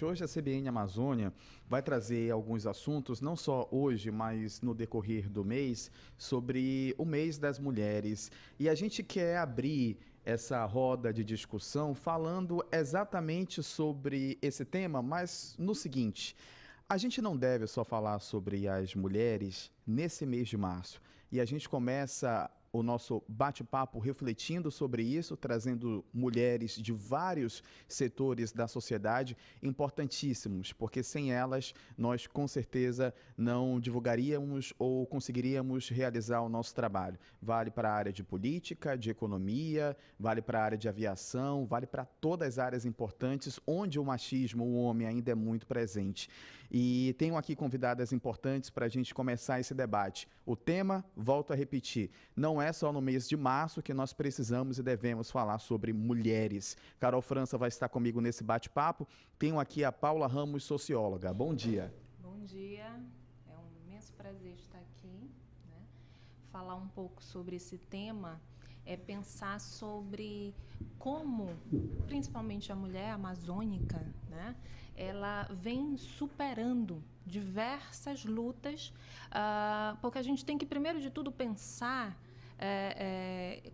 Hoje a CBN Amazônia vai trazer alguns assuntos, não só hoje, mas no decorrer do mês, sobre o mês das mulheres. E a gente quer abrir essa roda de discussão falando exatamente sobre esse tema, mas no seguinte: a gente não deve só falar sobre as mulheres nesse mês de março. E a gente começa o nosso bate-papo refletindo sobre isso, trazendo mulheres de vários setores da sociedade importantíssimos, porque sem elas nós com certeza não divulgaríamos ou conseguiríamos realizar o nosso trabalho. Vale para a área de política, de economia, vale para a área de aviação, vale para todas as áreas importantes onde o machismo, o homem ainda é muito presente. E tenho aqui convidadas importantes para a gente começar esse debate. O tema, volto a repetir, não é só no mês de março que nós precisamos e devemos falar sobre mulheres. Carol França vai estar comigo nesse bate-papo. Tenho aqui a Paula Ramos, socióloga. Bom dia. Bom dia, é um imenso prazer estar aqui, né? Falar um pouco sobre esse tema é pensar sobre como, principalmente a mulher amazônica, né, ela vem superando diversas lutas, porque a gente tem que, primeiro de tudo, pensar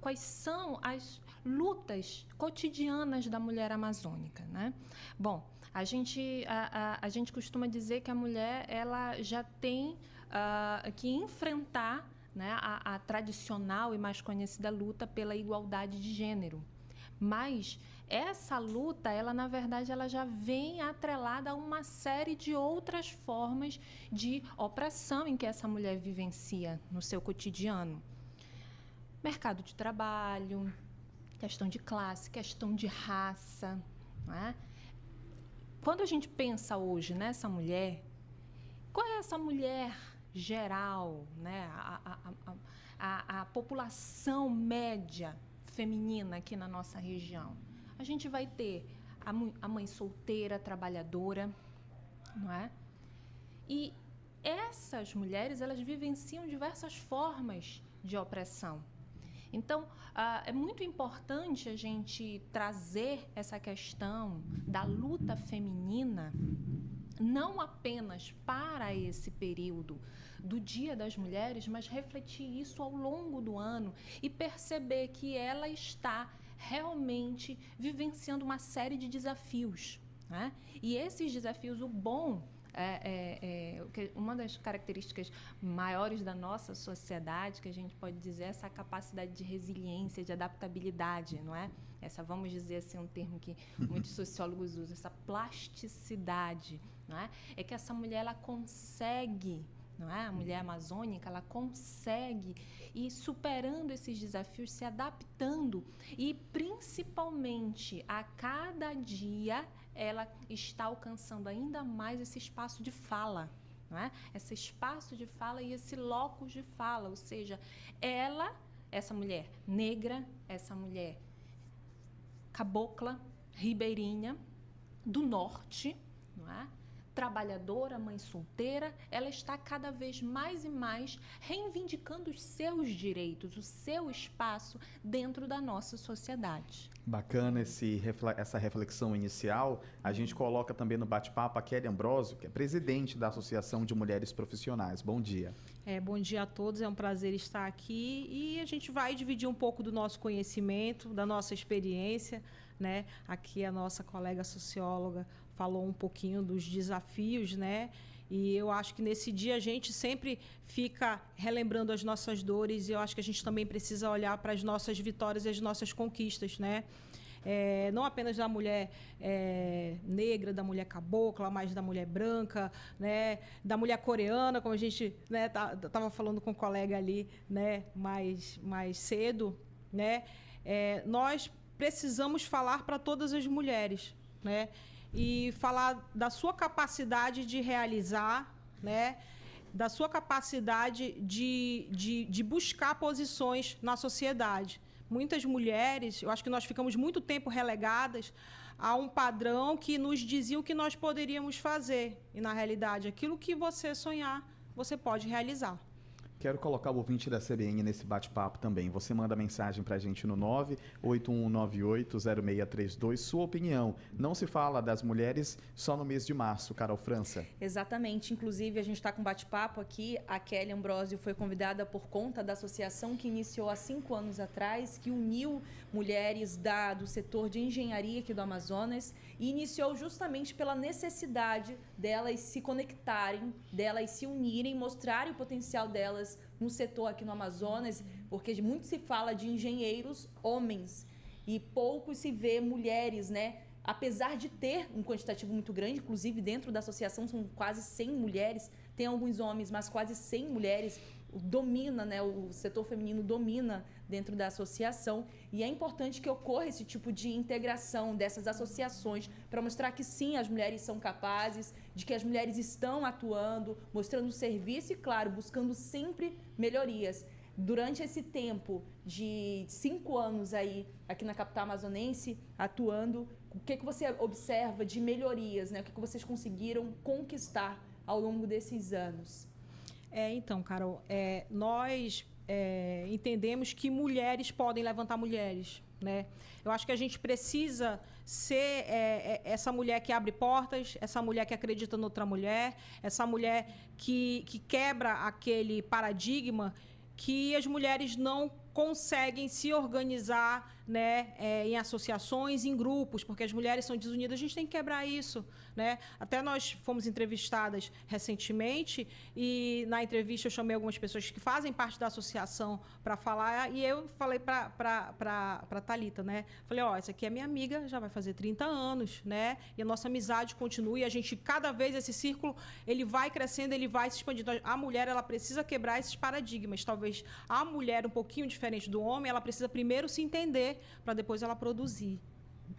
quais são as lutas cotidianas da mulher amazônica, né? Bom, a gente costuma dizer que a mulher ela já tem que enfrentar, né, a tradicional e mais conhecida luta pela igualdade de gênero. Mas essa luta, ela na verdade, ela já vem atrelada a uma série de outras formas de opressão em que essa mulher vivencia no seu cotidiano. Mercado de trabalho, questão de classe, questão de raça, né? Quando a gente pensa hoje nessa mulher, qual é essa mulher geral, né? A população média feminina aqui na nossa região? A gente vai ter a mãe solteira, trabalhadora, não é? E essas mulheres, elas vivenciam diversas formas de opressão. Então, é muito importante a gente trazer essa questão da luta feminina não apenas para esse período do Dia das Mulheres, mas refletir isso ao longo do ano e perceber que ela está realmente vivenciando uma série de desafios, né? E esses desafios, o bom uma das características maiores da nossa sociedade, que a gente pode dizer, é essa capacidade de resiliência, de adaptabilidade, não é? Essa, vamos dizer assim, um termo que muitos sociólogos usam, essa plasticidade, não é? É que essa mulher, ela consegue, não é? A mulher amazônica, ela consegue ir superando esses desafios, se adaptando e, principalmente, a cada dia ela está alcançando ainda mais esse espaço de fala, não é? Esse espaço de fala e esse locus de fala, ou seja, essa mulher negra, essa mulher cabocla, ribeirinha, do norte, não é? Trabalhadora, mãe solteira, ela está cada vez mais e mais reivindicando os seus direitos, o seu espaço dentro da nossa sociedade. Bacana essa reflexão inicial. A gente coloca também no bate-papo a Kelly Ambrosio, que é presidente da Associação de Mulheres Profissionais. Bom dia. Bom dia a todos, é um prazer estar aqui e a gente vai dividir um pouco do nosso conhecimento, da nossa experiência, né? Aqui a nossa colega socióloga falou um pouquinho dos desafios, né? E eu acho que nesse dia a gente sempre fica relembrando as nossas dores e eu acho que a gente também precisa olhar para as nossas vitórias e as nossas conquistas, né? Não apenas da mulher negra, da mulher cabocla, mas da mulher branca, né? Da mulher coreana, como a gente, né, tava falando com um colega ali, né, mais cedo, né? Nós precisamos falar para todas as mulheres, né? E falar da sua capacidade de realizar, né? Da sua capacidade de buscar posições na sociedade. Muitas mulheres, eu acho que nós ficamos muito tempo relegadas a um padrão que nos dizia o que nós poderíamos fazer. E, na realidade, aquilo que você sonhar, você pode realizar. Quero colocar o ouvinte da CBN nesse bate-papo também. Você manda mensagem para a gente no 981980632. Sua opinião. Não se fala das mulheres só no mês de março, Carol França. Exatamente. Inclusive, a gente está com um bate-papo aqui. A Kelly Ambrosio foi convidada por conta da associação que iniciou há 5 anos atrás, que uniu mulheres do setor de engenharia aqui do Amazonas e iniciou justamente pela necessidade delas se conectarem, delas se unirem, mostrarem o potencial delas no setor aqui no Amazonas, porque muito se fala de engenheiros homens e pouco se vê mulheres, né? Apesar de ter um quantitativo muito grande, inclusive dentro da associação são quase 100 mulheres, tem alguns homens, mas quase 100 mulheres, domina, né? O setor feminino domina dentro da associação e é importante que ocorra esse tipo de integração dessas associações para mostrar que sim, as mulheres são capazes, de que as mulheres estão atuando, mostrando serviço e, claro, buscando sempre melhorias. Durante esse tempo de 5 anos aí, aqui na capital amazonense, atuando, o que você observa de melhorias, né? O que vocês conseguiram conquistar ao longo desses anos? Então, Carol, nós entendemos que mulheres podem levantar mulheres, né? Eu acho que a gente precisa ser essa mulher que abre portas, essa mulher que acredita noutra mulher, essa mulher que quebra aquele paradigma que as mulheres não conseguem se organizar, né, em associações, em grupos, porque as mulheres são desunidas. A gente tem que quebrar isso, né? Até nós fomos entrevistadas recentemente e na entrevista eu chamei algumas pessoas que fazem parte da associação para falar e eu falei para Thalita, né? Falei, essa aqui é minha amiga, já vai fazer 30 anos, né? E a nossa amizade continua e a gente, cada vez, esse círculo, ele vai crescendo, ele vai se expandindo. A mulher, ela precisa quebrar esses paradigmas. Talvez a mulher um pouquinho diferente do homem, ela precisa primeiro se entender para depois ela produzir.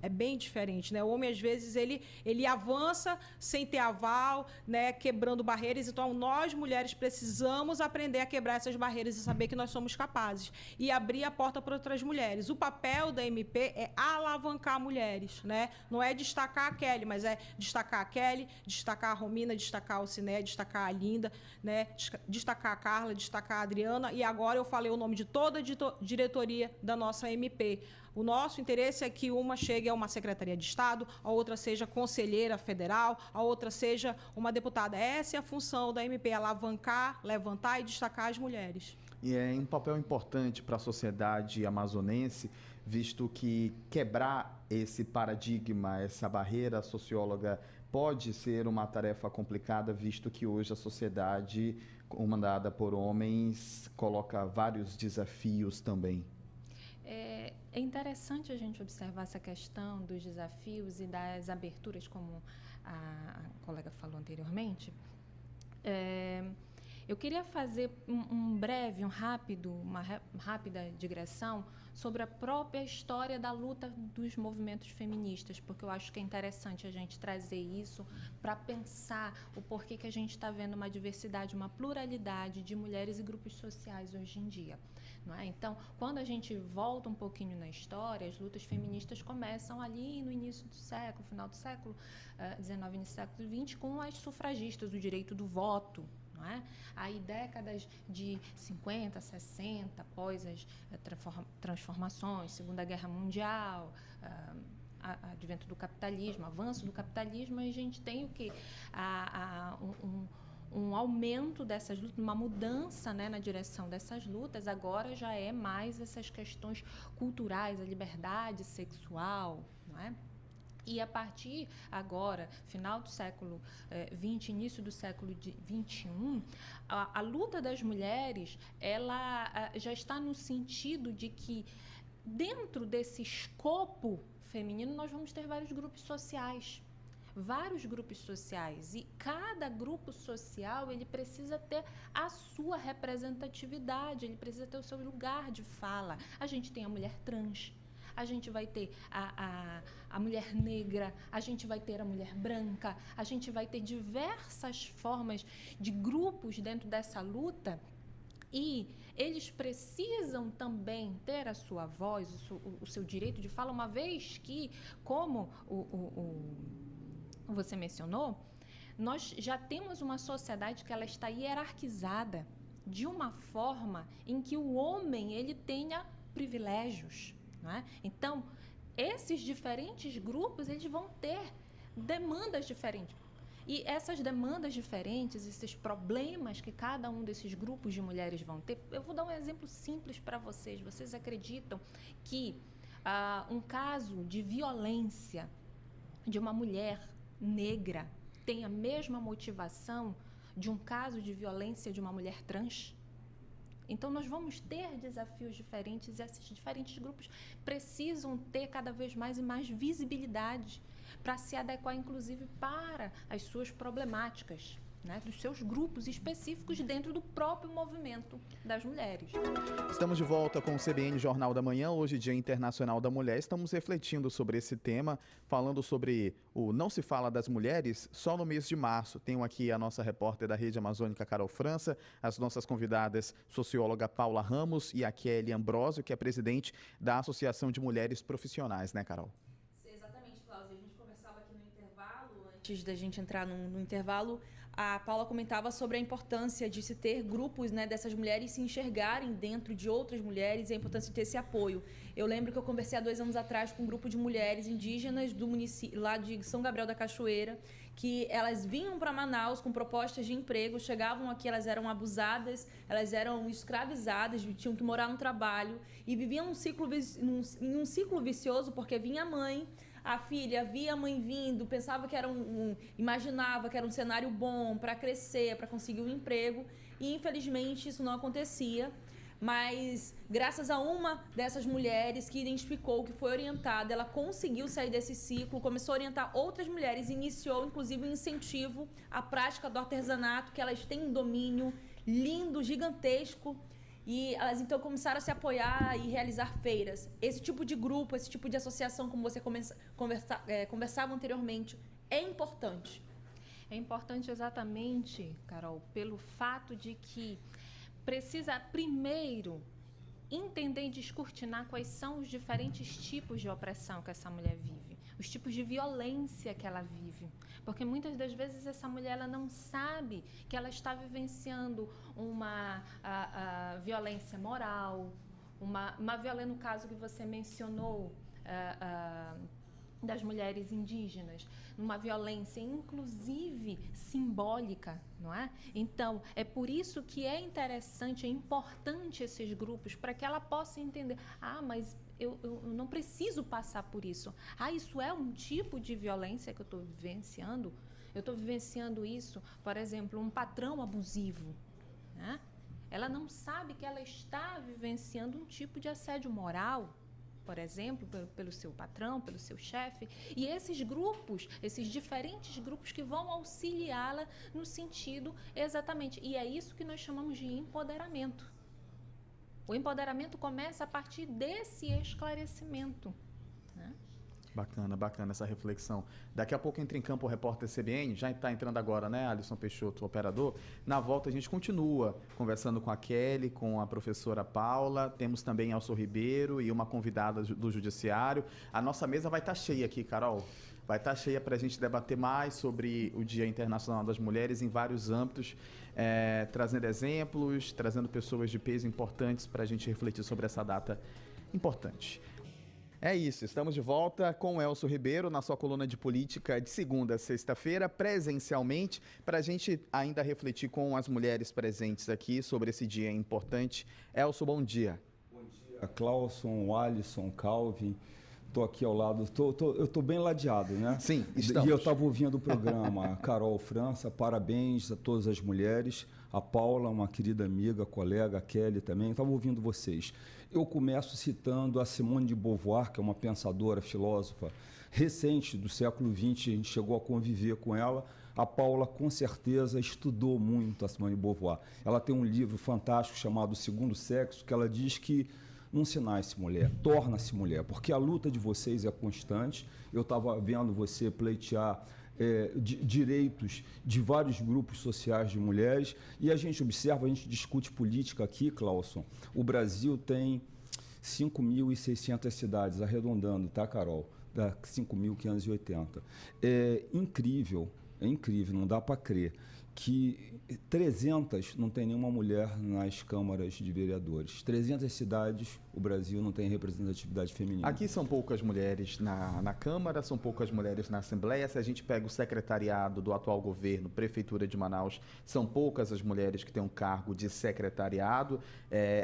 É bem diferente, né? O homem, às vezes, ele avança sem ter aval, né? Quebrando barreiras. Então, nós, mulheres, precisamos aprender a quebrar essas barreiras e saber que nós somos capazes. E abrir a porta para outras mulheres. O papel da MP é alavancar mulheres, né? Não é destacar a Kelly, mas é destacar a Kelly, destacar a Romina, destacar o Ciné, destacar a Linda, né? Destacar a Carla, destacar a Adriana. E agora eu falei o nome de toda a diretoria da nossa MP. O nosso interesse é que uma chegue a uma secretaria de Estado, a outra seja conselheira federal, a outra seja uma deputada. Essa é a função da MP, alavancar, levantar e destacar as mulheres. E é um papel importante para a sociedade amazonense, visto que quebrar esse paradigma, essa barreira, socióloga, pode ser uma tarefa complicada, visto que hoje a sociedade, comandada por homens, coloca vários desafios também. É interessante a gente observar essa questão dos desafios e das aberturas, como a colega falou anteriormente. Eu queria fazer uma rápida digressão sobre a própria história da luta dos movimentos feministas, porque eu acho que é interessante a gente trazer isso para pensar o porquê que a gente está vendo uma diversidade, uma pluralidade de mulheres e grupos sociais hoje em dia. Não é? Então, quando a gente volta um pouquinho na história, as lutas feministas começam ali no início do século, final do século XIX, início do século XX, com as sufragistas, o direito do voto. Não é? Aí, décadas de 50, 60, após as transformações, Segunda Guerra Mundial, advento do capitalismo, avanço do capitalismo, a gente tem o quê? Um aumento dessas lutas, uma mudança, né, na direção dessas lutas. Agora já é mais essas questões culturais, a liberdade sexual, não é? E a partir agora, final do século XX, início do século XXI, a luta das mulheres, ela já está no sentido de que dentro desse escopo feminino nós vamos ter vários grupos sociais. E cada grupo social ele precisa ter a sua representatividade, ele precisa ter o seu lugar de fala. A gente tem a mulher trans, a gente vai ter a mulher negra, a gente vai ter a mulher branca, a gente vai ter diversas formas de grupos dentro dessa luta. E eles precisam também ter a sua voz, o seu direito de fala, uma vez que, como você mencionou, nós já temos uma sociedade que ela está hierarquizada. de uma forma em que o homem ele tenha privilégios, não é? Então, esses diferentes grupos eles vão ter demandas diferentes. E essas demandas diferentes, esses problemas que cada um desses grupos de mulheres vão ter, eu vou dar um exemplo simples para vocês. Vocês acreditam que um caso de violência de uma mulher negra tem a mesma motivação de um caso de violência de uma mulher trans? Então, nós vamos ter desafios diferentes e esses diferentes grupos precisam ter cada vez mais e mais visibilidade para se adequar, inclusive, para as suas problemáticas, né, dos seus grupos específicos dentro do próprio movimento das mulheres. Estamos de volta com o CBN Jornal da Manhã, hoje Dia Internacional da Mulher. Estamos refletindo sobre esse tema, falando sobre o Não se fala das mulheres só no mês de março. Tenho aqui a nossa repórter da Rede Amazônica, Carol França, as nossas convidadas, socióloga Paula Ramos e a Kelly Ambrosio, que é presidente da Associação de Mulheres Profissionais, né, Carol? Exatamente, Cláudia. A gente conversava aqui no intervalo, antes da gente entrar no intervalo, a Paula comentava sobre a importância de se ter grupos, né, dessas mulheres se enxergarem dentro de outras mulheres e a importância de ter esse apoio. Eu lembro que eu conversei há 2 anos atrás com um grupo de mulheres indígenas do município, lá de São Gabriel da Cachoeira, que elas vinham para Manaus com propostas de emprego, chegavam aqui, elas eram abusadas, elas eram escravizadas, tinham que morar no trabalho e viviam em um ciclo vicioso, porque vinha a mãe, a filha via a mãe vindo, pensava que era imaginava que era um cenário bom para crescer, para conseguir um emprego, e infelizmente isso não acontecia. Mas graças a uma dessas mulheres que identificou, que foi orientada, ela conseguiu sair desse ciclo, começou a orientar outras mulheres, iniciou inclusive um incentivo à prática do artesanato, que elas têm um domínio lindo, gigantesco. E elas então começaram a se apoiar e realizar feiras. Esse tipo de grupo, esse tipo de associação, como você conversava anteriormente, é importante. É importante exatamente, Carol, pelo fato de que precisa primeiro entender e descortinar quais são os diferentes tipos de opressão que essa mulher vive, os tipos de violência que ela vive. Porque muitas das vezes essa mulher ela não sabe que ela está vivenciando uma violência moral, uma violência, no caso que você mencionou, das mulheres indígenas, numa violência inclusive simbólica, não é? Então, é por isso que é interessante, é importante esses grupos, para que ela possa entender, mas eu não preciso passar por isso. Isso é um tipo de violência que eu estou vivenciando? Eu estou vivenciando isso, por exemplo, um patrão abusivo, né? Ela não sabe que ela está vivenciando um tipo de assédio moral, por exemplo, pelo seu patrão, pelo seu chefe, e esses grupos, esses diferentes grupos que vão auxiliá-la no sentido exatamente, e é isso que nós chamamos de empoderamento. O empoderamento começa a partir desse esclarecimento, né? Bacana essa reflexão. Daqui a pouco entra em campo o repórter CBN, já está entrando agora, né, Alisson Peixoto, operador. Na volta a gente continua conversando com a Kelly, com a professora Paula, temos também Elcio Ribeiro e uma convidada do Judiciário. A nossa mesa vai estar cheia aqui, Carol. Vai estar cheia para a gente debater mais sobre o Dia Internacional das Mulheres em vários âmbitos, trazendo exemplos, trazendo pessoas de peso importantes para a gente refletir sobre essa data importante. É isso, estamos de volta com o Elcio Ribeiro na sua coluna de política de segunda a sexta-feira, presencialmente, para a gente ainda refletir com as mulheres presentes aqui sobre esse dia importante. Elcio, bom dia. Bom dia, Clauson, Alisson, Calvin. Estou aqui ao lado, eu estou bem ladeado, né? Sim, estamos. E eu estava ouvindo o programa, Carol França, parabéns a todas as mulheres, a Paula, uma querida amiga, colega, a Kelly também, estava ouvindo vocês. Eu começo citando a Simone de Beauvoir, que é uma pensadora, filósofa, recente, do século XX, a gente chegou a conviver com ela. A Paula, com certeza, estudou muito a Simone de Beauvoir. Ela tem um livro fantástico chamado O Segundo Sexo, que ela diz que não se nasce mulher, torna-se mulher, porque a luta de vocês é constante. Eu estava vendo você pleitear direitos de vários grupos sociais de mulheres, e a gente observa, a gente discute política aqui, Clauson. O Brasil tem 5.600 cidades, arredondando, tá, Carol? 5.580. É incrível é incrível, não dá para crer, que 300 não tem nenhuma mulher nas câmaras de vereadores. 300 cidades, o Brasil não tem representatividade feminina. Aqui são poucas mulheres na Câmara, são poucas mulheres na Assembleia. Se a gente pega o secretariado do atual governo, Prefeitura de Manaus, são poucas as mulheres que têm um cargo de secretariado.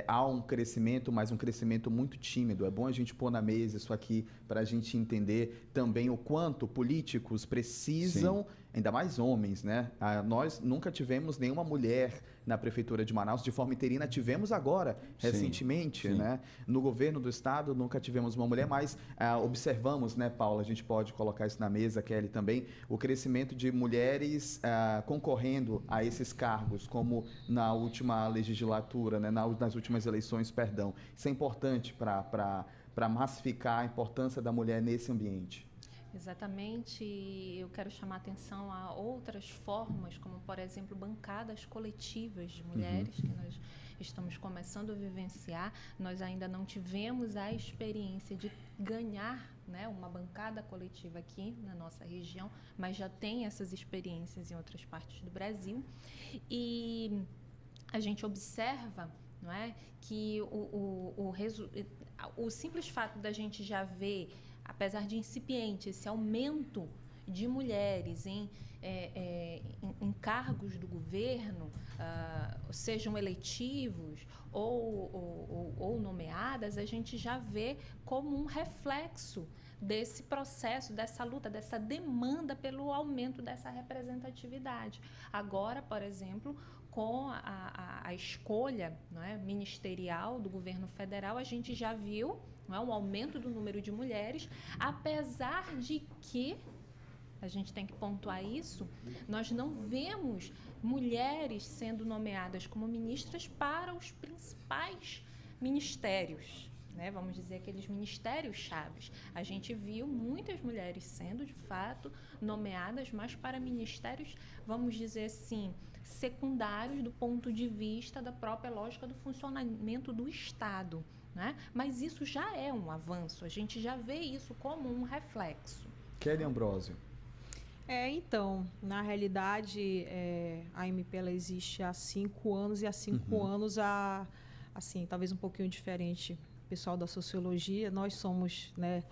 Há um crescimento, mas um crescimento muito tímido. É bom a gente pôr na mesa isso aqui para a gente entender também o quanto políticos precisam... Sim. Ainda mais homens, né? Nós nunca tivemos nenhuma mulher na Prefeitura de Manaus de forma interina. Tivemos agora, recentemente, sim. né? No governo do estado nunca tivemos uma mulher, mas observamos, né, Paula? A gente pode colocar isso na mesa, Kelly, também, o crescimento de mulheres concorrendo a esses cargos, como na última legislatura, né? Nas últimas eleições, perdão. Isso é importante para massificar a importância da mulher nesse ambiente. Exatamente, eu quero chamar atenção a outras formas, como, por exemplo, bancadas coletivas de mulheres, que nós estamos começando a vivenciar. Nós ainda não tivemos a experiência de ganhar, né, uma bancada coletiva aqui na nossa região, mas já tem essas experiências em outras partes do Brasil. E a gente observa, não é, que o simples fato da gente já ver, apesar de incipiente, esse aumento de mulheres em cargos do governo, sejam eletivos ou nomeadas, a gente já vê como um reflexo desse processo, dessa luta, dessa demanda pelo aumento dessa representatividade. Agora, por exemplo, com a escolha, não é, ministerial do governo federal, a gente já viu, não é, um aumento do número de mulheres, apesar de que, a gente tem que pontuar isso, nós não vemos mulheres sendo nomeadas como ministras para os principais ministérios, né? Vamos dizer, aqueles ministérios chaves. A gente viu muitas mulheres sendo, de fato, nomeadas, mas para ministérios, vamos dizer assim, secundários do ponto de vista da própria lógica do funcionamento do Estado, né? Mas isso já é um avanço, a gente já vê isso como um reflexo. Kelly Ambrósio. Então, na realidade, a MP ela existe há 5 anos e há 5 anos, assim, talvez um pouquinho diferente, pessoal da sociologia, nós somos, né,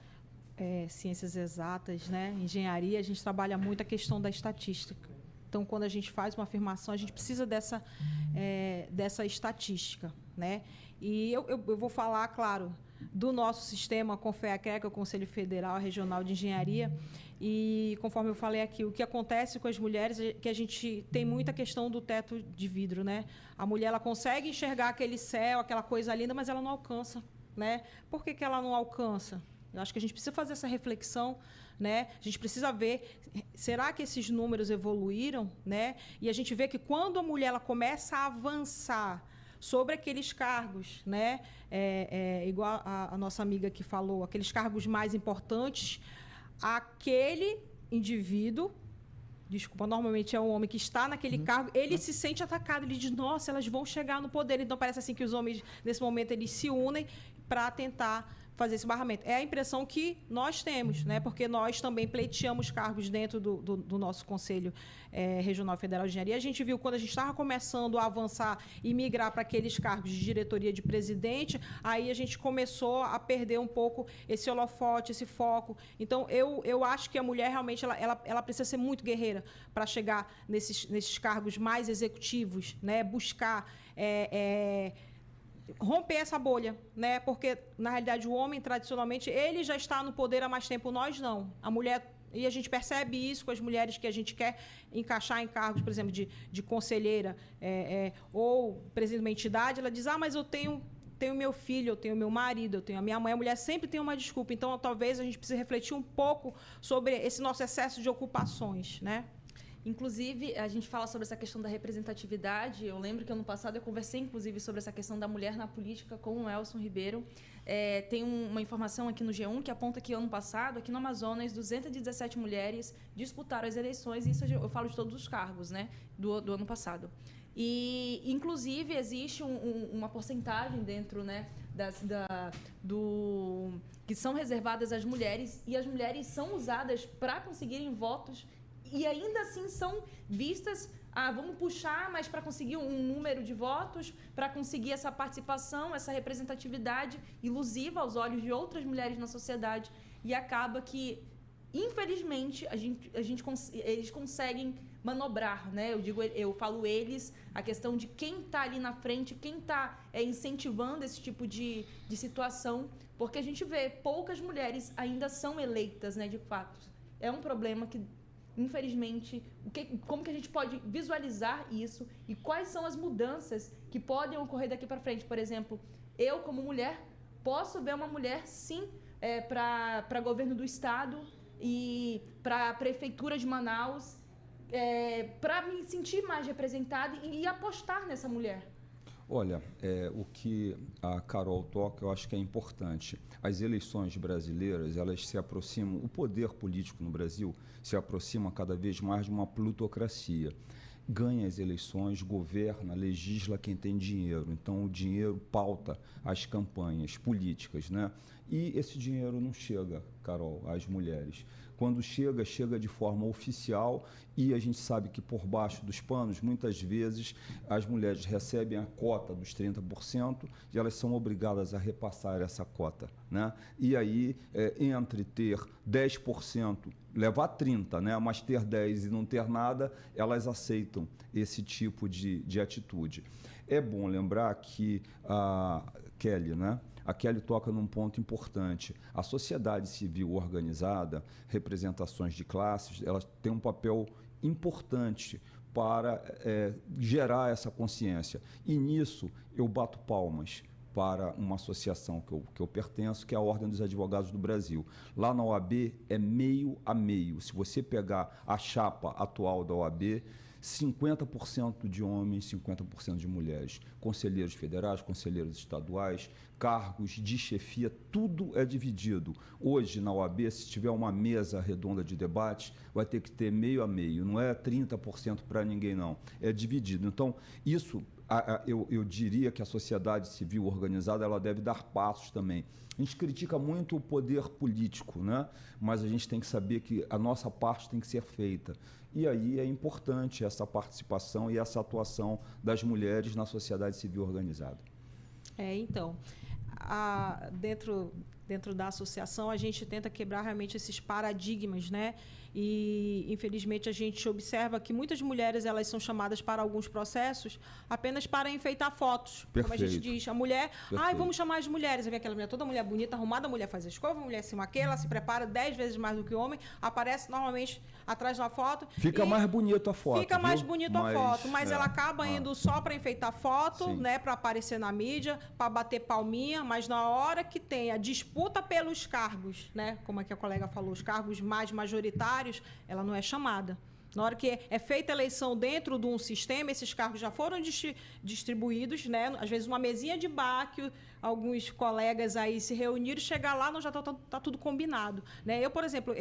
ciências exatas, né, engenharia, a gente trabalha muito a questão da estatística. Então, quando a gente faz uma afirmação, a gente precisa dessa estatística, né? E eu vou falar, claro, do nosso sistema, com FEACREC, o Conselho Federal Regional de Engenharia, e conforme eu falei aqui, o que acontece com as mulheres é que a gente tem muita questão do teto de vidro, né? A mulher, ela consegue enxergar aquele céu, aquela coisa linda, mas ela não alcança, né? Por que ela não alcança? Eu acho que a gente precisa fazer essa reflexão, né? A gente precisa ver, será que esses números evoluíram, né? E a gente vê que quando a mulher ela começa a avançar sobre aqueles cargos, né? Igual a nossa amiga que falou, aqueles cargos mais importantes, aquele indivíduo, desculpa, normalmente é um homem que está naquele cargo, ele se sente atacado, ele diz, nossa, elas vão chegar no poder. Então, parece assim que os homens, nesse momento, eles se unem para tentar fazer esse barramento. É a impressão que nós temos, né? Porque nós também pleiteamos cargos dentro do nosso Conselho Regional Federal de Engenharia. A gente viu quando a gente estava começando a avançar e migrar para aqueles cargos de diretoria de presidente, aí a gente começou a perder um pouco esse holofote, esse foco. Então, eu acho que a mulher realmente ela precisa ser muito guerreira para chegar nesses cargos mais executivos, né? Buscar... romper essa bolha, né? Porque, na realidade, o homem, tradicionalmente, ele já está no poder há mais tempo, nós não. A mulher, e a gente percebe isso com as mulheres que a gente quer encaixar em cargos, por exemplo, de conselheira ou presidente de uma entidade, ela diz, mas eu tenho meu filho, eu tenho meu marido, eu tenho a minha mãe. A mulher sempre tem uma desculpa. Então, talvez a gente precise refletir um pouco sobre esse nosso excesso de ocupações, né? Inclusive, a gente fala sobre essa questão da representatividade. Eu lembro que ano passado eu conversei, inclusive, sobre essa questão da mulher na política com o Elson Ribeiro. Tem uma informação aqui no G1 que aponta que ano passado, aqui no Amazonas, 217 mulheres disputaram as eleições, e isso eu falo de todos os cargos, né, do ano passado. E, inclusive, existe uma porcentagem dentro, né, que são reservadas às mulheres, e as mulheres são usadas para conseguirem votos e ainda assim são vistas, vamos puxar, mas para conseguir um número de votos, para conseguir essa participação, essa representatividade ilusiva aos olhos de outras mulheres na sociedade, e acaba que, infelizmente, eles conseguem manobrar, né? Eu falo eles, a questão de quem está ali na frente, quem está incentivando esse tipo de situação, porque a gente vê poucas mulheres ainda são eleitas, né, de fato. É um problema que, infelizmente, como que a gente pode visualizar isso e quais são as mudanças que podem ocorrer daqui para frente? Por exemplo, eu, como mulher, posso ver uma mulher, sim, para governo do Estado e para a Prefeitura de Manaus, para me sentir mais representada e apostar nessa mulher. Olha, o que a Carol toca, eu acho que é importante. As eleições brasileiras, elas se aproximam, o poder político no Brasil se aproxima cada vez mais de uma plutocracia. Ganha as eleições, governa, legisla quem tem dinheiro. Então, o dinheiro pauta as campanhas políticas, né? E esse dinheiro não chega, Carol, às mulheres. Quando chega, chega de forma oficial e a gente sabe que por baixo dos panos, muitas vezes, as mulheres recebem a cota dos 30% e elas são obrigadas a repassar essa cota, né? E aí, entre ter 10%, levar 30%, né? Mas ter 10% e não ter nada, elas aceitam esse tipo de atitude. É bom lembrar que a Kelly, né? A Kelly toca num ponto importante. A sociedade civil organizada, representações de classes, elas têm um papel importante para gerar essa consciência. E nisso eu bato palmas para uma associação que eu pertenço, que é a Ordem dos Advogados do Brasil. Lá na OAB é meio a meio. Se você pegar a chapa atual da OAB, 50% de homens, 50% de mulheres. Conselheiros federais, conselheiros estaduais, cargos de chefia, tudo é dividido. Hoje, na OAB, se tiver uma mesa redonda de debate, vai ter que ter meio a meio. Não é 30% para ninguém, não. É dividido. Então, isso, eu diria que a sociedade civil organizada ela deve dar passos também. A gente critica muito o poder político, né? Mas a gente tem que saber que a nossa parte tem que ser feita. E aí é importante essa participação e essa atuação das mulheres na sociedade civil organizada. Então, dentro da associação, a gente tenta quebrar realmente esses paradigmas, né? E, infelizmente, a gente observa que muitas mulheres elas são chamadas para alguns processos apenas para enfeitar fotos. Perfeito. Como a gente diz, a mulher, vamos chamar as mulheres. Aí vem aquela mulher, toda mulher bonita, arrumada, a mulher faz a escova, a mulher se maquia, ela se prepara 10 vezes mais do que o homem, aparece normalmente atrás da foto. Fica mais bonito a foto. Fica mais bonito a foto, mas ela acaba indo só para enfeitar foto, Sim. né, para aparecer na mídia, para bater palminha, mas na hora que tem a disputa pelos cargos, né, como é que a colega falou, os cargos mais majoritários, ela não é chamada. Na hora que é feita a eleição dentro de um sistema, esses cargos já foram distribuídos, né? Às vezes uma mesinha de bar que alguns colegas aí se reuniram, chegar lá, não já tá tudo combinado, né? Eu, por exemplo,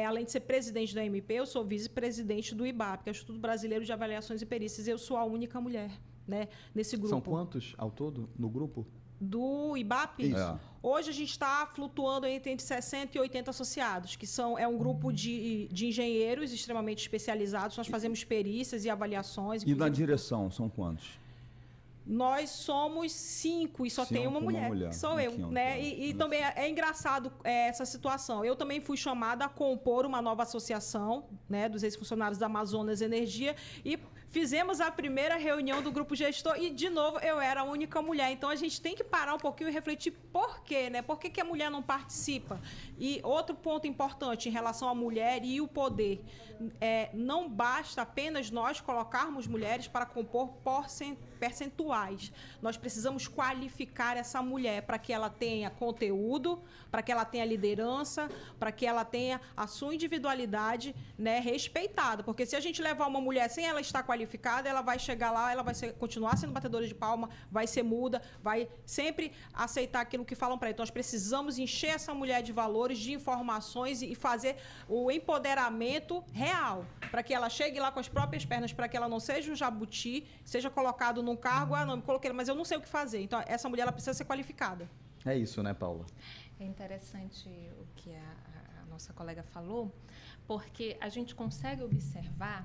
além de ser presidente da MP, eu sou vice-presidente do IBAP, que é o Instituto Brasileiro de Avaliações e Perícias. Eu sou a única mulher, né, nesse grupo. São quantos ao todo no grupo? Do IBAP, hoje a gente está flutuando entre 60 e 80 associados, que é um grupo de engenheiros extremamente especializados. Nós fazemos perícias e avaliações. E na direção, são quantos? Nós somos 5 e só tem uma mulher, que sou eu, né? E também é engraçado essa situação. Eu também fui chamada a compor uma nova associação, né, dos ex-funcionários da Amazonas Energia, e fizemos a primeira reunião do grupo gestor e, de novo, eu era a única mulher. Então, a gente tem que parar um pouquinho e refletir por quê, né? Por que a mulher não participa? E outro ponto importante em relação à mulher e o poder. Não basta apenas nós colocarmos mulheres para compor percentuais. Nós precisamos qualificar essa mulher para que ela tenha conteúdo, para que ela tenha liderança, para que ela tenha a sua individualidade, né, respeitada. Porque se a gente levar uma mulher sem ela estar qualificada, ela vai chegar lá, ela vai continuar sendo batedora de palma, vai ser muda, vai sempre aceitar aquilo que falam para ela. Então, nós precisamos encher essa mulher de valores, de informações e fazer o empoderamento real, para que ela chegue lá com as próprias pernas, para que ela não seja um jabuti, seja colocado num cargo, não, me coloquei, mas eu não sei o que fazer. Então, essa mulher ela precisa ser qualificada. É isso, né, Paula? É interessante o que a nossa colega falou, porque a gente consegue observar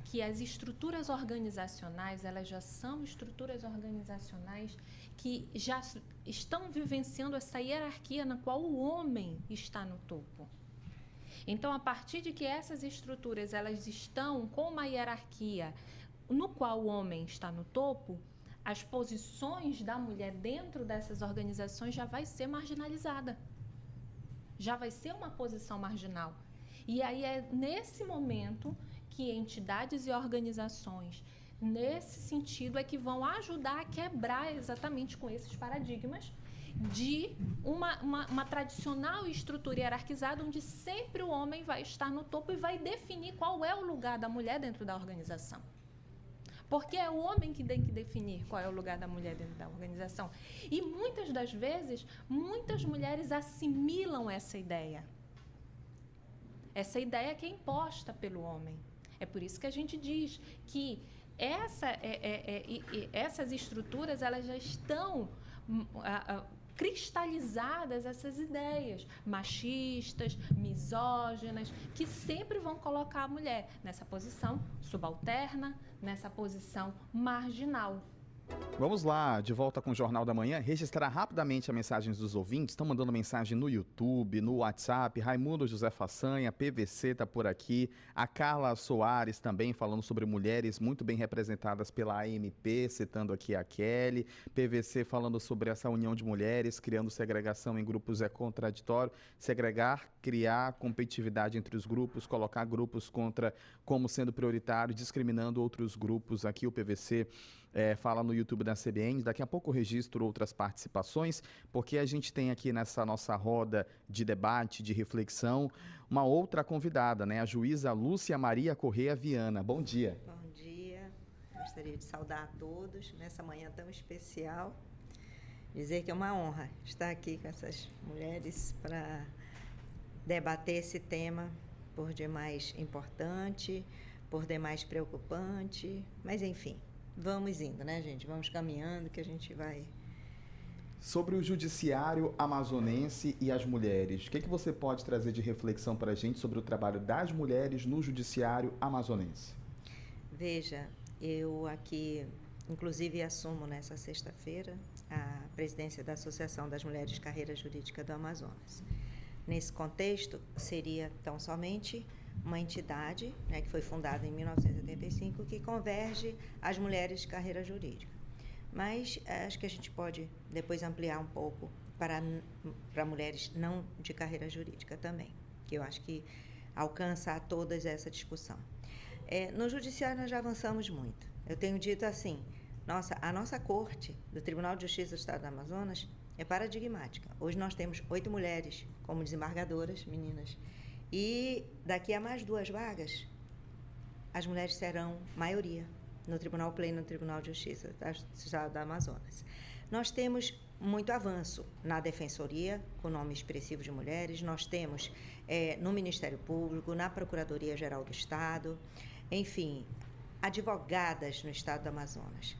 que as estruturas organizacionais, elas já são estruturas organizacionais que já estão vivenciando essa hierarquia na qual o homem está no topo. Então, a partir de que essas estruturas elas estão com uma hierarquia no qual o homem está no topo, as posições da mulher dentro dessas organizações já vai ser marginalizada. Já vai ser uma posição marginal. E aí é nesse momento que entidades e organizações, nesse sentido, é que vão ajudar a quebrar exatamente com esses paradigmas de uma tradicional estrutura hierarquizada, onde sempre o homem vai estar no topo e vai definir qual é o lugar da mulher dentro da organização. Porque é o homem que tem que definir qual é o lugar da mulher dentro da organização. E muitas das vezes, muitas mulheres assimilam essa ideia. Essa ideia que é imposta pelo homem. É por isso que a gente diz que essas estruturas elas já estão cristalizadas, essas ideias machistas, misóginas, que sempre vão colocar a mulher nessa posição subalterna, nessa posição marginal. Vamos lá, de volta com o Jornal da Manhã, registrar rapidamente as mensagens dos ouvintes. Estão mandando mensagem no YouTube, no WhatsApp. Raimundo José Façanha, PVC está por aqui. A Carla Soares também falando sobre mulheres muito bem representadas pela AMP, citando aqui a Kelly. PVC falando sobre essa união de mulheres, criando segregação em grupos é contraditório. Segregar, criar competitividade entre os grupos, colocar grupos como sendo prioritário, discriminando outros grupos. Aqui o PVC fala no YouTube da CBN. Daqui a pouco eu registro outras participações, porque a gente tem aqui nessa nossa roda de debate, de reflexão, uma outra convidada, né? A juíza Lúcia Maria Correia Viana. Bom dia. Bom dia. Gostaria de saudar a todos nessa manhã tão especial. Dizer que é uma honra estar aqui com essas mulheres para debater esse tema por demais importante, por demais preocupante, mas enfim. Vamos indo, né, gente? Vamos caminhando que a gente vai... Sobre o judiciário amazonense e as mulheres, o que você pode trazer de reflexão para a gente sobre o trabalho das mulheres no judiciário amazonense? Veja, eu aqui, inclusive, assumo nessa sexta-feira a presidência da Associação das Mulheres Carreira Jurídica do Amazonas. Nesse contexto, seria tão somente uma entidade, né, que foi fundada em 1985, que converge as mulheres de carreira jurídica. Mas acho que a gente pode depois ampliar um pouco para mulheres não de carreira jurídica também, que eu acho que alcança a todas essa discussão. No judiciário nós já avançamos muito. Eu tenho dito assim, a nossa corte do Tribunal de Justiça do Estado do Amazonas é paradigmática. Hoje nós temos 8 mulheres como desembargadoras, meninas, e daqui a mais 2 vagas, as mulheres serão maioria no Tribunal Pleno, no Tribunal de Justiça do Estado do Amazonas. Nós temos muito avanço na Defensoria, com nome expressivo de mulheres, nós temos no Ministério Público, na Procuradoria-Geral do Estado, enfim, advogadas no Estado do Amazonas,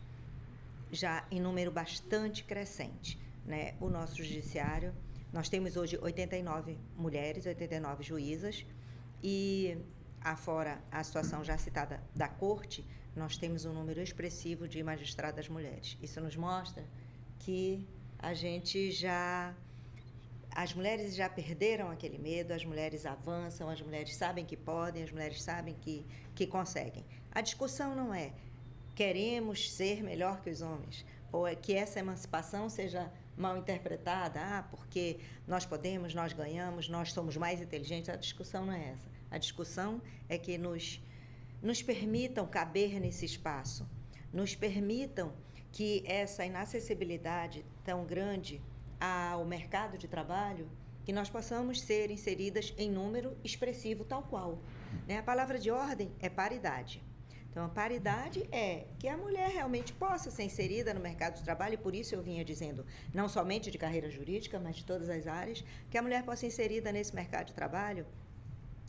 já em número bastante crescente, né? O nosso judiciário, nós temos hoje 89 mulheres, 89 juízas, e afora a situação já citada da Corte, nós temos um número expressivo de magistradas mulheres. Isso nos mostra que as mulheres já perderam aquele medo, as mulheres avançam, as mulheres sabem que podem, as mulheres sabem que conseguem. A discussão não é queremos ser melhor que os homens, ou é que essa emancipação seja mal interpretada, porque nós podemos, nós ganhamos, nós somos mais inteligentes. A discussão não é essa. A discussão é que nos permitam caber nesse espaço, nos permitam que essa inacessibilidade tão grande ao mercado de trabalho, que nós possamos ser inseridas em número expressivo tal qual. A palavra de ordem é paridade. Então, a paridade é que a mulher realmente possa ser inserida no mercado de trabalho, e por isso eu vinha dizendo, não somente de carreira jurídica, mas de todas as áreas, que a mulher possa ser inserida nesse mercado de trabalho,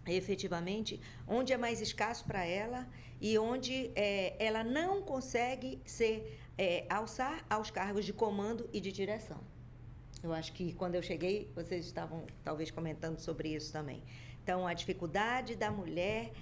efetivamente, onde é mais escasso para ela e onde ela não consegue alçar aos cargos de comando e de direção. Eu acho que quando eu cheguei, vocês estavam talvez comentando sobre isso também. Então, a dificuldade da mulher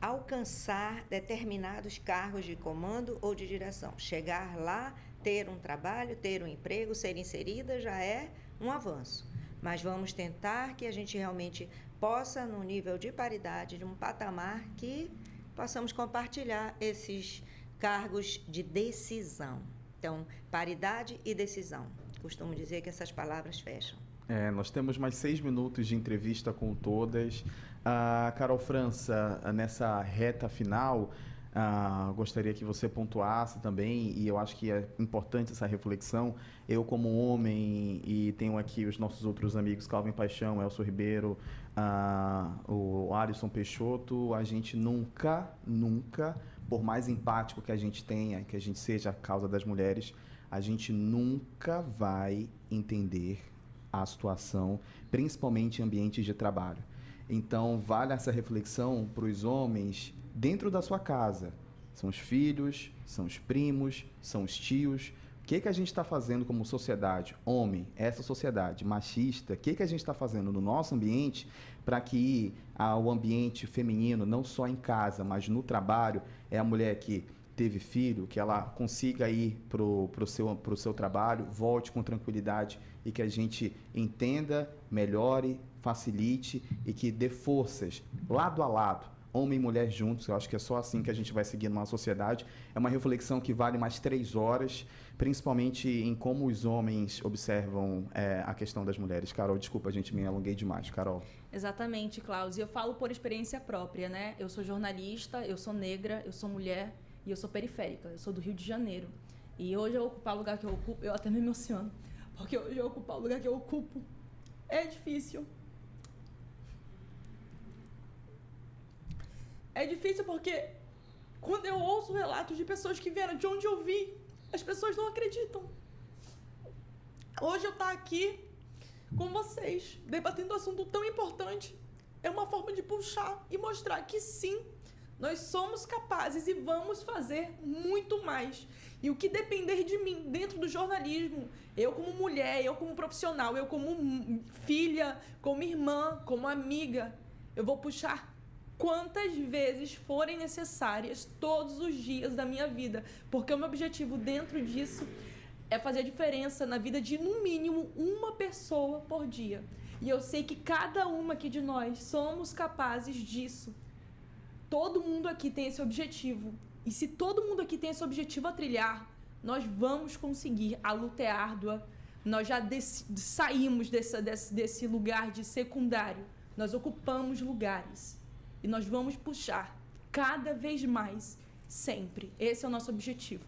alcançar determinados cargos de comando ou de direção. Chegar lá, ter um trabalho, ter um emprego, ser inserida já é um avanço. Mas vamos tentar que a gente realmente possa, no nível de paridade, de um patamar que possamos compartilhar esses cargos de decisão. Então, paridade e decisão. Costumo dizer que essas palavras fecham. Nós temos mais 6 minutos de entrevista com todas. Carol França, nessa reta final, gostaria que você pontuasse também, e eu acho que é importante essa reflexão. Eu, como homem, e tenho aqui os nossos outros amigos, Calvin Paixão, Elcio Ribeiro, o Alisson Peixoto, a gente nunca, por mais empático que a gente tenha, que a gente seja a causa das mulheres, a gente nunca vai entender a situação, principalmente em ambientes de trabalho. Então, vale essa reflexão para os homens dentro da sua casa. São os filhos, são os primos, são os tios. O que a gente está fazendo como sociedade? Homem, essa sociedade machista, o que a gente está fazendo no nosso ambiente para que o ambiente feminino, não só em casa, mas no trabalho, é a mulher que teve filho, que ela consiga ir pro seu trabalho, volte com tranquilidade e que a gente entenda, melhore, facilite e que dê forças lado a lado, homem e mulher juntos. Eu acho que é só assim que a gente vai seguir numa sociedade. É uma reflexão que vale mais 3 horas, principalmente em como os homens observam a questão das mulheres. Carol, desculpa, a gente me alonguei demais. Carol. Exatamente, Klaus. E eu falo por experiência própria, né? Eu sou jornalista, eu sou negra, eu sou mulher e eu sou periférica. Eu sou do Rio de Janeiro. E hoje eu ocupar o lugar que eu ocupo, eu até me emociono. Porque hoje eu ocupar o lugar que eu ocupo é difícil. É difícil porque quando eu ouço relatos de pessoas que vieram de onde eu vim, as pessoas não acreditam. Hoje eu estar aqui com vocês, debatendo um assunto tão importante, é uma forma de puxar e mostrar que sim, nós somos capazes e vamos fazer muito mais. E o que depender de mim dentro do jornalismo, eu como mulher, eu como profissional, eu como filha, como irmã, como amiga, eu vou puxar quantas vezes forem necessárias todos os dias da minha vida, porque o meu objetivo dentro disso é fazer a diferença na vida de, no mínimo, uma pessoa por dia. E eu sei que cada uma aqui de nós somos capazes disso. Todo mundo aqui tem esse objetivo. E se todo mundo aqui tem esse objetivo a trilhar, nós vamos conseguir. A luta é árdua. Nós já saímos desse lugar de secundário. Nós ocupamos lugares. E nós vamos puxar cada vez mais, sempre. Esse é o nosso objetivo.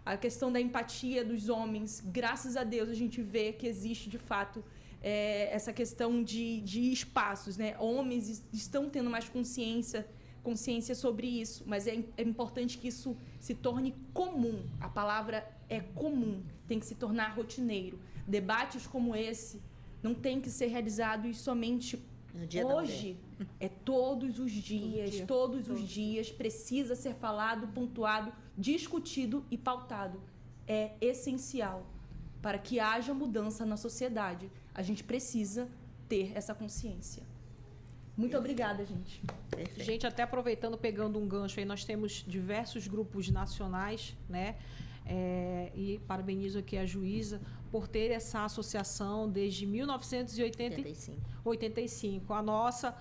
A questão da empatia dos homens, graças a Deus a gente vê que existe de fato essa questão de espaços, né? Homens estão tendo mais consciência sobre isso, mas é importante que isso se torne comum. A palavra é comum, tem que se tornar rotineiro. Debates como esse não tem que ser realizados somente hoje, é todos os dias precisa ser falado, pontuado, discutido e pautado. É essencial para que haja mudança na sociedade. A gente precisa ter essa consciência. Muito obrigada, gente. Perfeito. Gente, até aproveitando, pegando um gancho aí, nós temos diversos grupos nacionais, né? E parabenizo aqui a juíza por ter essa associação desde 1985. A nossa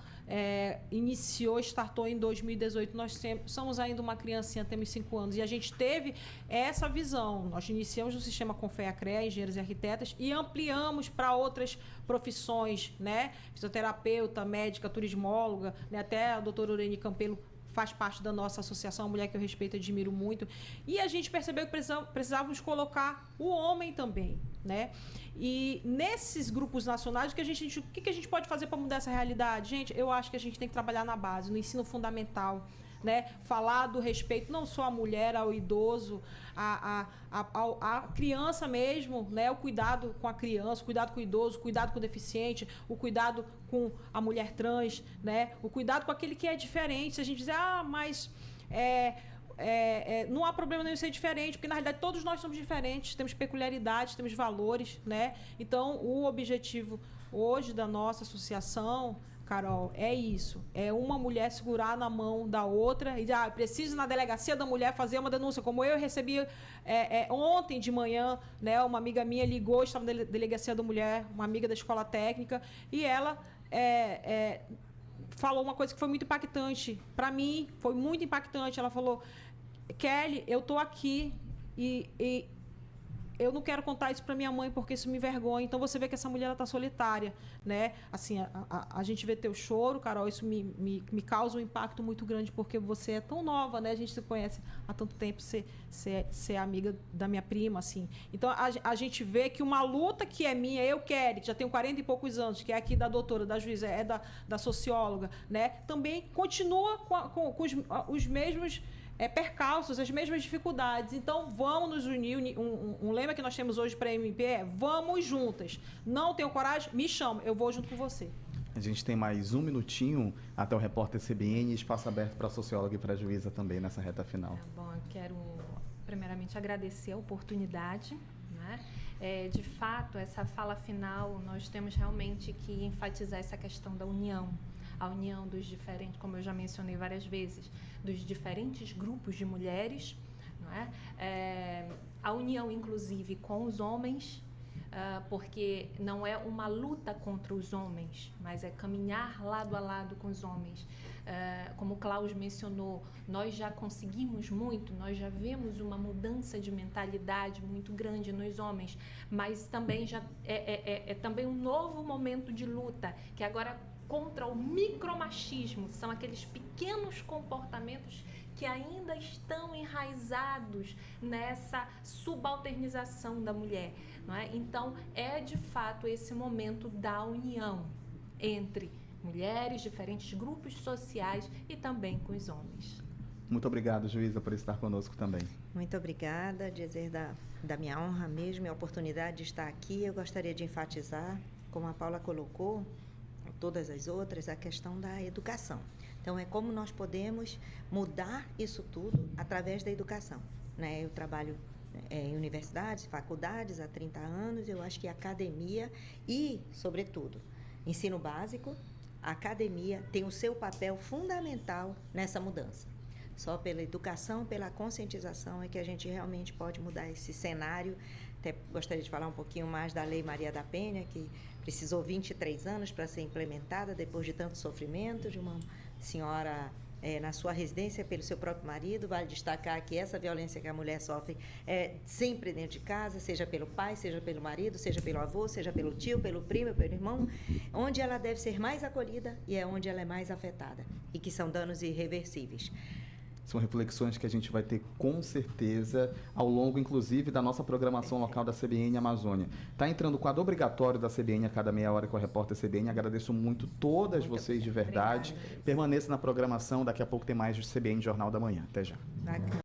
startou em 2018. Nós somos ainda uma criancinha, temos 5 anos. E a gente teve essa visão. Nós iniciamos no sistema Confea-CREA, engenheiros e arquitetas, e ampliamos para outras profissões, né? Fisioterapeuta, médica, turismóloga, né? Até a doutora Urene Campelo faz parte da nossa associação, uma mulher que eu respeito e admiro muito. E a gente percebeu que precisávamos colocar o homem também, né? E nesses grupos nacionais, o que a gente pode fazer para mudar essa realidade? Gente, eu acho que a gente tem que trabalhar na base, no ensino fundamental, né? Falar do respeito não só à mulher, ao idoso, à criança mesmo, né? O cuidado com a criança, o cuidado com o idoso, o cuidado com o deficiente, o cuidado com a mulher trans, né? O cuidado com aquele que é diferente. Se a gente dizer, mas não há problema nenhum em ser diferente, porque na realidade todos nós somos diferentes, temos peculiaridades, temos valores, né? Então, o objetivo hoje da nossa associação, Carol, é isso. É uma mulher segurar na mão da outra e dizer, preciso na delegacia da mulher fazer uma denúncia. Como eu recebi ontem de manhã, né, uma amiga minha ligou, estava na delegacia da mulher, uma amiga da escola técnica, e ela falou uma coisa que foi muito impactante. Para mim, foi muito impactante. Ela falou, Kelly, eu estou aqui e eu não quero contar isso para minha mãe porque isso me envergonha. Então, você vê que essa mulher está solitária, né? Assim, a gente vê teu choro, Carol, isso me causa um impacto muito grande porque você é tão nova, né? A gente se conhece há tanto tempo, ser amiga da minha prima, assim. Então, a gente vê que uma luta que é minha, eu quero, que já tenho 40 e poucos anos, que é aqui da doutora, da juíza, da socióloga, né? Também continua com os mesmos percalços, as mesmas dificuldades. Então, vamos nos unir. Um lema que nós temos hoje para a MP é vamos juntas. Não tenho coragem? Me chama, eu vou junto com você. A gente tem mais um minutinho até o repórter CBN, espaço aberto para a socióloga e para a juíza também nessa reta final. Bom, eu quero primeiramente agradecer a oportunidade, né? De fato, essa fala final, nós temos realmente que enfatizar essa questão da união. A união dos diferentes, como eu já mencionei várias vezes, dos diferentes grupos de mulheres, não é? A união, inclusive, com os homens, porque não é uma luta contra os homens, mas é caminhar lado a lado com os homens. Como o Cláudio mencionou, nós já conseguimos muito, nós já vemos uma mudança de mentalidade muito grande nos homens, mas também é também um novo momento de luta, que agora contra o micromachismo, são aqueles pequenos comportamentos que ainda estão enraizados nessa subalternização da mulher, não é? Então, é de fato esse momento da união entre mulheres, diferentes grupos sociais e também com os homens. Muito obrigado, juíza, por estar conosco também. Muito obrigada, dizer da minha honra mesmo e a oportunidade de estar aqui. Eu gostaria de enfatizar, como a Paula colocou, todas as outras, a questão da educação. Então, é como nós podemos mudar isso tudo através da educação, né? Eu trabalho em universidades, faculdades há 30 anos, eu acho que a academia e, sobretudo, ensino básico, a academia tem o seu papel fundamental nessa mudança. Só pela educação, pela conscientização é que a gente realmente pode mudar esse cenário. Até gostaria de falar um pouquinho mais da Lei Maria da Penha, que precisou 23 anos para ser implementada, depois de tanto sofrimento, de uma senhora na sua residência pelo seu próprio marido. Vale destacar que essa violência que a mulher sofre é sempre dentro de casa, seja pelo pai, seja pelo marido, seja pelo avô, seja pelo tio, pelo primo, pelo irmão, onde ela deve ser mais acolhida e é onde ela é mais afetada, e que são danos irreversíveis. São reflexões que a gente vai ter com certeza ao longo, inclusive, da nossa programação local da CBN Amazônia. Está entrando o quadro obrigatório da CBN a cada meia hora com a repórter CBN. Agradeço muito todas vocês de verdade. Permaneça na programação. Daqui a pouco tem mais do CBN Jornal da Manhã. Até já.